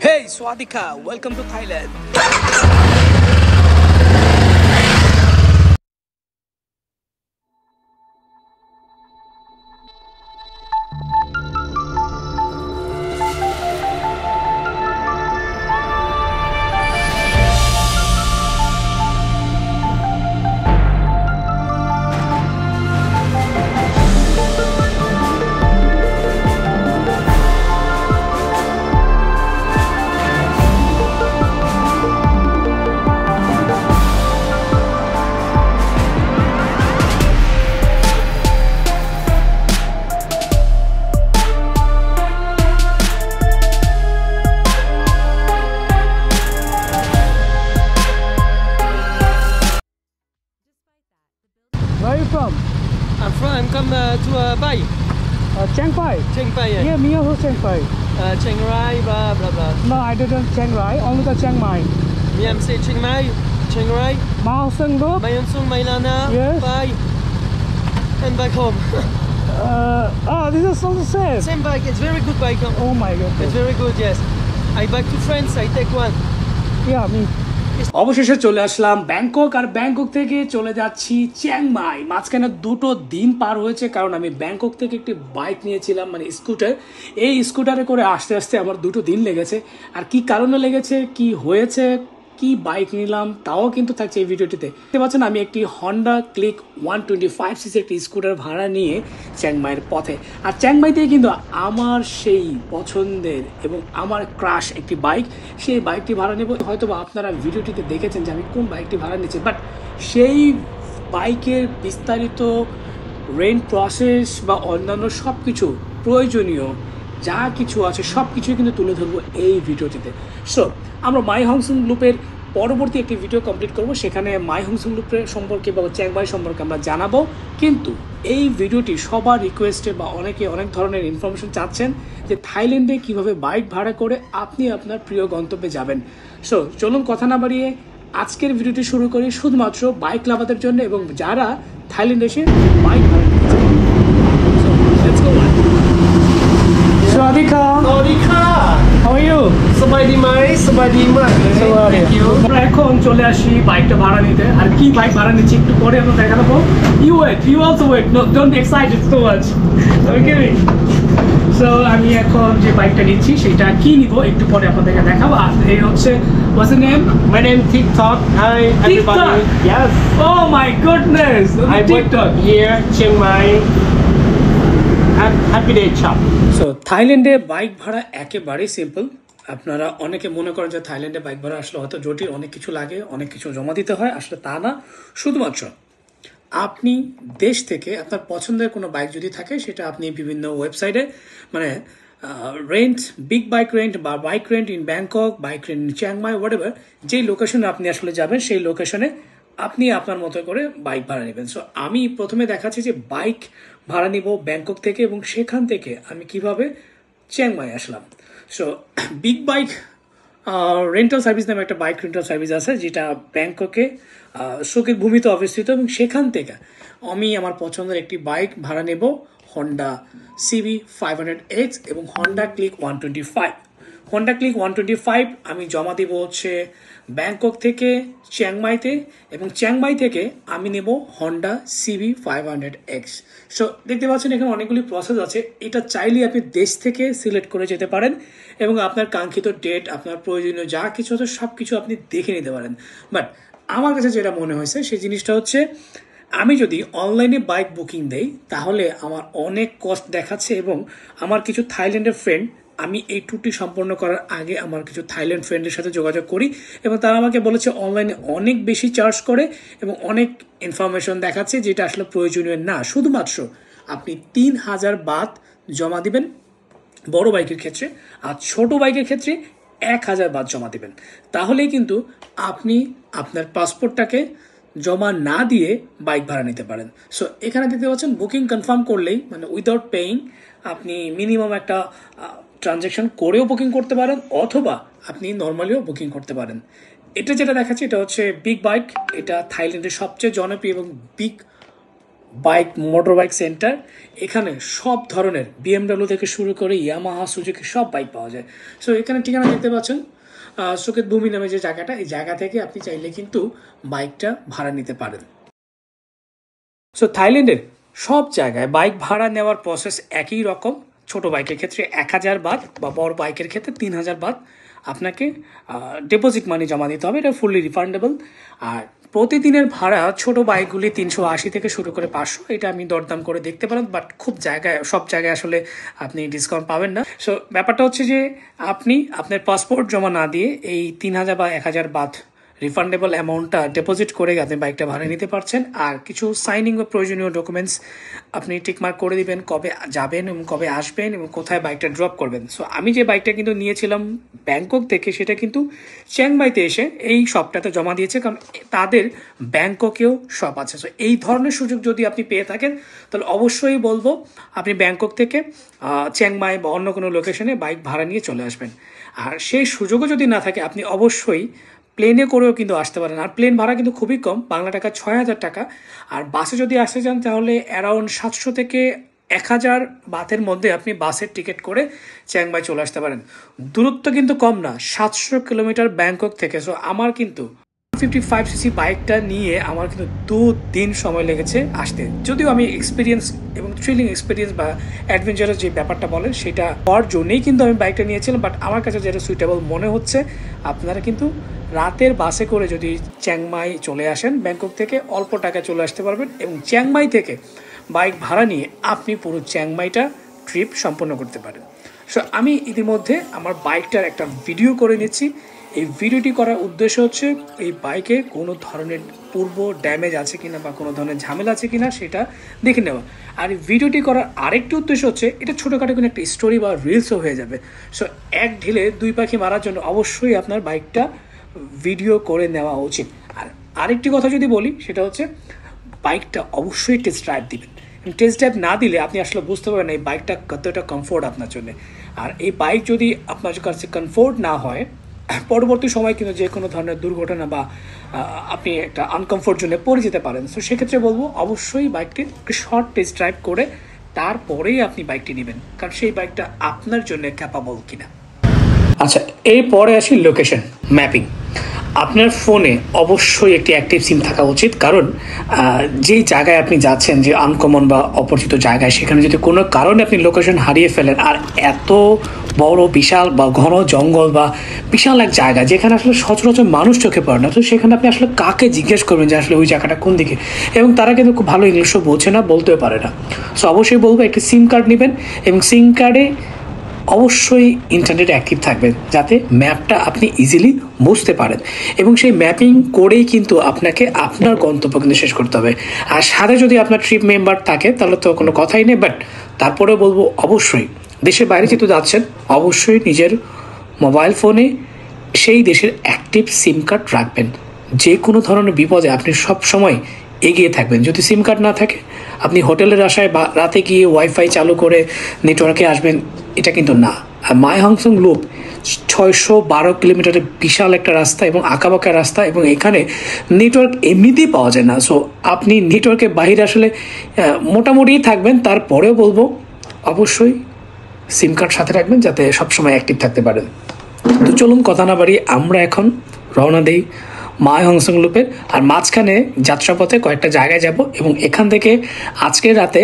Hey, Swadika, welcome to Thailand. Where are you from? I'm come to Bai, Chiang Mai. Chiang Mai, Yeah, me also Chiang Mai. Chiang Rai, blah blah blah. No, I didn't Chiang Rai, only the Chiang Mai. Me I'm say Chiang Mai, Chiang Rai, Mao Seng Loop. Mayon Sung, Mailana, Yes. Bai, and back home. This is also same. Same bike. It's very good bike. Oh my It's god. very good. Yes. I back to France. I take one. Yeah, me. অবশেষে চলে আসলাম Bangkok, আর Bangkok থেকে চলে যাচ্ছি Chiang Mai. মাঝখানে দুটো দিন পার হয়েছে, কারণ আমি ব্যাংকক থেকে একটি বাইক নিয়েছিলাম, মানে স্কুটার। এই স্কুটারে করে আসতে আসতে আমার দুটো দিন লেগেছে। আর কি কারণে লেগেছে, কি হয়েছে, কি বাইক নিলাম, তাও কিন্তু থাকছে এই ভিডিওটিতে। দেখতে পাচ্ছেন আমি একটি হন্ডা ক্লিক 125cc একটি স্কুটার ভাড়া নিয়ে চিয়াংমাইয়ের পথে। আর চিয়াংমাইতে কিন্তু আমার সেই পছন্দের এবং আমার ক্রাশ একটি বাইক, সেই বাইকটি ভাড়া নেব। হয়তো বা আপনারা ভিডিওটিতে দেখেছেন যে আমি কোন বাইকটি ভাড়া নিচ্ছি, বাট সেই বাইকের বিস্তারিত রেন্ট প্রসেস বা অন্যান্য সব কিছু প্রয়োজনীয় যা কিছু আছে সব কিছুই কিন্তু তুলে ধরবো এই ভিডিওটিতে। সো আমরা মাই হংসং লুপের পরবর্তী একটি ভিডিও কমপ্লিট করব, সেখানে মাই হংসং লুপের সম্পর্কে বা চিয়াংমাই সম্পর্কে আমরা জানাবো। কিন্তু এই ভিডিওটি সবার রিকোয়েস্টে বা অনেকে অনেক ধরনের ইনফরমেশন চাচ্ছেন যে থাইল্যান্ডে কিভাবে বাইক ভাড়া করে আপনি আপনার প্রিয় গন্তব্যে যাবেন। সো চলুন কথা না বাড়িয়ে আজকের ভিডিওটি শুরু করি, শুধুমাত্র বাইক লাভারদের জন্য এবং যারা থাইল্যান্ডে এসে বাইক ভাড়া নিতে চান। So let's go. Swadika. Sawadika. How are you? Sabadi mai, sabadi mai. Thank you. আমরা এখন চলে আসি বাইকটা ভাড়া নিতে। আর কি বাইক ভাড়া নিচ্ছি একটু পরে আমরা দেখা দেবো। You also wait. No, don't be excited so much. Okay. So আমি এখন যে বাইকটা নিচ্ছি সেটা কি নিব একটু পরে আপনাদেরকে দেখাবো। আর এই হচ্ছে what's the name? My name TikTok. Hi everybody. TikTok? Yes. Oh my goodness. I work TikTok. here, Chiang Mai. Happy Day Shop. So থাইল্যান্ডে বাইক ভাড়া একেবারেই সিম্পল। আপনারা অনেকে মনে করেন যে থাইল্যান্ডে বাইক ভাড়া আসলে হয়তো জটিল, অনেক কিছু লাগে, অনেক কিছু জমা দিতে হয়। আসলে তা না, শুধুমাত্র আপনি দেশ থেকে আপনার পছন্দের কোনো বাইক যদি থাকে সেটা আপনি বিভিন্ন ওয়েবসাইটে মানে রেন্ট, বিগ বাইক রেন্ট বা bike rent in Bangkok, bike rent in Chiang Mai, whatever, যেই লোকেশনে আপনি আসলে যাবেন সেই লোকেশনে আপনি আপনার মতো করে বাইক ভাড়া নেবেন। সো আমি প্রথমে দেখাচ্ছি যে বাইক ভাড়া নিব ব্যাংকক থেকে এবং সেখান থেকে আমি কিভাবে চিয়াংমাই আসলাম। So big bike rental service নামে একটা বাইক রেন্টাল সার্ভিস আছে, যেটা ব্যাংককে শোকের ভূমিতে অবস্থিত, এবং সেখান থেকে আমি আমার পছন্দের একটি বাইক ভাড়া নেব, হন্ডা সিবি 500X এবং হন্ডা ক্লিক 125। হন্ডা ক্লিক 125 আমি জমা দিব হচ্ছে ব্যাংকক থেকে চিয়াংমাইতে, এবং চিয়াংমাই থেকে আমি নেব হন্ডা সিবি 500X। সো দেখতে পাচ্ছেন এখানে অনেকগুলি প্রসেস আছে। এটা চাইলে আপনি দেশ থেকে সিলেক্ট করে যেতে পারেন এবং আপনার কাঙ্ক্ষিত ডেট, আপনার প্রয়োজনীয় যা কিছু আছে সব কিছু আপনি দেখে নিতে পারেন। বাট আমার কাছে যেটা মনে হয়েছে সেই জিনিসটা হচ্ছে, আমি যদি অনলাইনে বাইক বুকিং দেই তাহলে আমার অনেক কস্ট দেখাচ্ছে, এবং আমার কিছু থাইল্যান্ডের ফ্রেন্ড, আমি এই ট্যুরটি সম্পন্ন করার আগে আমার কিছু থাইল্যান্ড ফ্রেন্ডের সাথে যোগাযোগ করি এবং তারা আমাকে বলেছে অনলাইনে অনেক বেশি চার্জ করে এবং অনেক ইনফরমেশন দেখাচ্ছে যেটা আসলে প্রয়োজনীয় না। শুধুমাত্র আপনি 3000 বাত জমা দিবেন বড় বাইকের ক্ষেত্রে, আর ছোট বাইকের ক্ষেত্রে 1000 বাত জমা দিবেন। তাহলেই কিন্তু আপনি আপনার পাসপোর্টটাকে জমা না দিয়ে বাইক ভাড়া নিতে পারেন। সো এখানে দেখতে পাচ্ছেন বুকিং কনফার্ম করলেই, মানে উইদাউট পেইং, আপনি মিনিমাম একটা ট্রানজ্যাকশন করেও বুকিং করতে পারেন, অথবা আপনি নর্মালিও বুকিং করতে পারেন। এটা যেটা দেখাচ্ছে এটা হচ্ছে বিগ বাইক। এটা থাইল্যান্ডের সবচেয়ে জনপ্রিয় এবং big bike motor bike centre. এখানে সব ধরনের BMW থেকে শুরু করে ইয়ামাহা, সুজুকি সব বাইক পাওয়া যায়। সো এখানে ঠিকানা দেখতে পাচ্ছেন, সুকেত ভূমি নামে যে জায়গাটা, এই জায়গা থেকে আপনি চাইলে কিন্তু বাইকটা ভাড়া নিতে পারেন। সো থাইল্যান্ডের সব জায়গায় বাইক ভাড়া নেওয়ার প্রসেস একই রকম। ছোট বাইকের ক্ষেত্রে 1000 বাদ বা বড় বাইকের ক্ষেত্রে 3000 বাদ আপনাকে ডিপোজিট মানি জমা দিতে হবে। এটা ফুললি রিফান্ডেবল। আর প্রতিদিনের ভাড়া ছোট বাইকগুলি 380 থেকে শুরু করে 500, এটা আমি দরদাম করে দেখতে পারেন। বাট খুব জায়গায়, সব জায়গায় আসলে আপনি ডিসকাউন্ট পাবেন না। সো ব্যাপারটা হচ্ছে যে আপনি আপনার পাসপোর্ট জমা না দিয়ে এই 3000 বা 1000 বাদ রিফান্ডেবল অ্যামাউন্টটা ডিপোজিট করে আপনি বাইকটা ভাড়া নিতে পারছেন। আর কিছু সাইনিং বা প্রয়োজনীয় ডকুমেন্টস আপনি টিকমার্ক করে দিবেন, কবে যাবেন এবং কবে আসবেন এবং কোথায় বাইকটা ড্রপ করবেন। সো আমি যে বাইকটা কিন্তু নিয়েছিলাম ব্যাংকক থেকে, সেটা কিন্তু চিয়াংমাইতে এসে এই শপটাতে জমা দিয়েছে, কারণ তাদের ব্যাংককেও শপ আছে। সো এই ধরনের সুযোগ যদি আপনি পেয়ে থাকেন তাহলে অবশ্যই বলবো আপনি ব্যাংকক থেকে চিয়াংমাই বা অন্য কোনো লোকেশনে বাইক ভাড়া নিয়ে চলে আসবেন। আর সেই সুযোগও যদি না থাকে আপনি অবশ্যই প্লেনে করেও কিন্তু আসতে পারেন। আর প্লেন ভাড়া কিন্তু খুবই কম, বাংলা টাকা 6000 টাকা। আর বাসে যদি আসতে চান তাহলে অ্যারাউন্ড 700 থেকে 1000 বাতের মধ্যে আপনি বাসের টিকিট করে চিয়াংমাই চলে আসতে পারেন। দূরত্ব কিন্তু কম না, 700 কিলোমিটার ব্যাংকক থেকে। সো আমার কিন্তু 55cc বাইকটা নিয়ে আমার কিন্তু 2 দিন সময় লেগেছে আসতে। যদিও আমি এক্সপিরিয়েন্স এবং থ্রিলিং এক্সপিরিয়েন্স বা অ্যাডভেঞ্চারাস যে ব্যাপারটা বলেন সেটা হওয়ার জন্যই কিন্তু আমি বাইকটা নিয়েছিলাম। বাট আমার কাছে যেটা সুইটেবল মনে হচ্ছে, আপনারা কিন্তু রাতের বাসে করে যদি চিয়াংমাই চলে আসেন ব্যাংকক থেকে, অল্প টাকায় চলে আসতে পারবেন এবং চিয়াংমাই থেকে বাইক ভাড়া নিয়ে আপনি পুরো চিয়াংমাইটা ট্রিপ সম্পন্ন করতে পারেন। সো আমি ইতিমধ্যে আমার বাইকটার একটা ভিডিও করে নিচ্ছি। এই ভিডিওটি করার উদ্দেশ্য হচ্ছে এই বাইকে কোনো ধরনের পূর্ব ড্যামেজ আছে কিনা বা কোনো ধরনের ঝামেলা আছে কিনা সেটা দেখে নেওয়া। আর এই ভিডিওটি করার আরেকটি উদ্দেশ্য হচ্ছে এটা ছোটোখাটো কোনো একটা স্টোরি বা রিলসও হয়ে যাবে। সো এক ঢিলে 2 পাখি মারার জন্য অবশ্যই আপনার বাইকটা ভিডিও করে নেওয়া উচিত। আর আরেকটি কথা যদি বলি সেটা হচ্ছে বাইকটা অবশ্যই টেস্ট ড্রাইভ দিবেন। টেস্ট ড্রাইভ না দিলে আপনি আসলে বুঝতে পারবেন এই বাইকটা কতটা কমফোর্ট আপনার জন্য। আর এই বাইক যদি আপনার কাছে কমফোর্ট না হয়, পরবর্তী সময় কিন্তু যে কোনো ধরনের দুর্ঘটনা বা আপনি একটা আনকমফোর্ট জোনে পড়ে যেতে পারেন। সো সেক্ষেত্রে বলবো অবশ্যই বাইকটি শর্ট টেস্ট ড্রাইভ করে তারপরেই আপনি বাইকটি নেবেন, কারণ সেই বাইকটা আপনার জন্য ক্যাপাবল কিনা। আচ্ছা, এরপরে আসি লোকেশন ম্যাপিং। আপনার ফোনে অবশ্যই একটি অ্যাক্টিভ সিম থাকা উচিত, কারণ যেই জায়গায় আপনি যাচ্ছেন, যে আনকমন বা অপরিচিত জায়গায়, সেখানে যদি কোনো কারণে আপনি লোকেশন হারিয়ে ফেলেন, আর এত বড় বিশাল বা ঘন জঙ্গল বা বিশাল এক জায়গা যেখানে আসলে সচরাচর মানুষ চোখে পড়ে না, তো সেখানে আপনি আসলে কাকে জিজ্ঞেস করবেন যে আসলে ওই জায়গাটা কোন দিকে, এবং তারা কিন্তু খুব ভালো ইংলিশও বোঝে না, বলতেও পারে না। সো অবশ্যই বলবো একটি সিম কার্ড নেবেন এবং সিম কার্ডে অবশ্যই ইন্টারনেট অ্যাক্টিভ থাকবেন, যাতে ম্যাপটা আপনি ইজিলি বুঝতে পারেন। এবং সেই ম্যাপিং করেই কিন্তু আপনাকে আপনার গন্তব্য কিন্তু শেষ করতে হবে। আর সাথে যদি আপনার ট্রিপ মেম্বার থাকে তাহলে তো কোনো কথাই নেই। বাট তারপরেও বলবো অবশ্যই দেশের বাইরে যেহেতু যাচ্ছেন, অবশ্যই নিজের মোবাইল ফোনে সেই দেশের অ্যাক্টিভ সিম কার্ড রাখবেন। যে কোনো ধরনের বিপদে আপনি সব সময় এগিয়ে থাকবেন। যদি সিম কার্ড না থাকে আপনি হোটেলের আশায় বা রাতে গিয়ে ওয়াইফাই চালু করে নেটওয়ার্কে আসবেন, এটা কিন্তু না। আর মাই হংসং লুপ 612 কিলোমিটারের বিশাল একটা রাস্তা এবং আঁকাবাঁকা রাস্তা, এবং এখানে নেটওয়ার্ক এমনিতেই পাওয়া যায় না। সো আপনি নেটওয়ার্কের বাইরে আসলে মোটামুটি থাকবেন। তারপরেও বলবো অবশ্যই সিম কার্ড সাথে রাখবেন যাতে সবসময় অ্যাক্টিভ থাকতে পারেন। তো চলুন কথা না বাড়িয়ে আমরা এখন রওনা দেই মাই হংসং লুপের। আর মাঝখানে যাত্রাপথে কয়েকটা জায়গায় যাব এবং এখান থেকে আজকের রাতে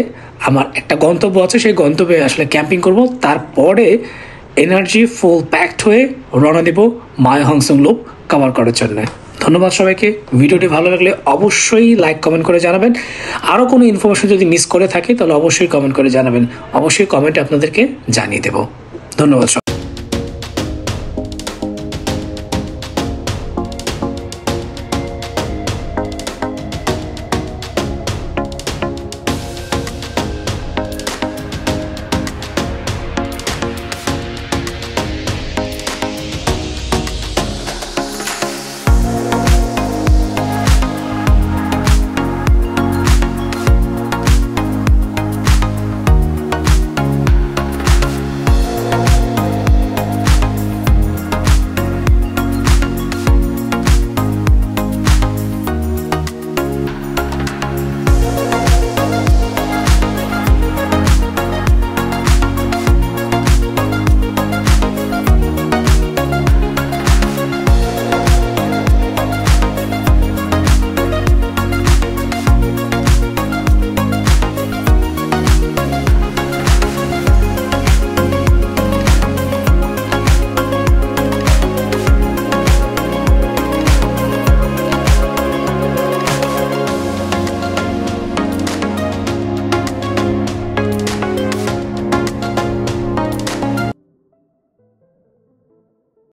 আমার একটা গন্তব্য আছে, সেই গন্তব্যে আসলে ক্যাম্পিং করব। তারপরে এনার্জি ফুল প্যাকড হয়ে রওনা দেব মাই হংসং লুপ কভার করার জন্য। ধন্যবাদ সবাইকে। ভিডিওটি ভালো লাগলে অবশ্যই লাইক কমেন্ট করে জানাবেন। আরও কোনো ইনফরমেশন যদি মিস করে থাকে তাহলে অবশ্যই কমেন্ট করে জানাবেন। অবশ্যই কমেন্টে আপনাদেরকে জানিয়ে দেব। ধন্যবাদ।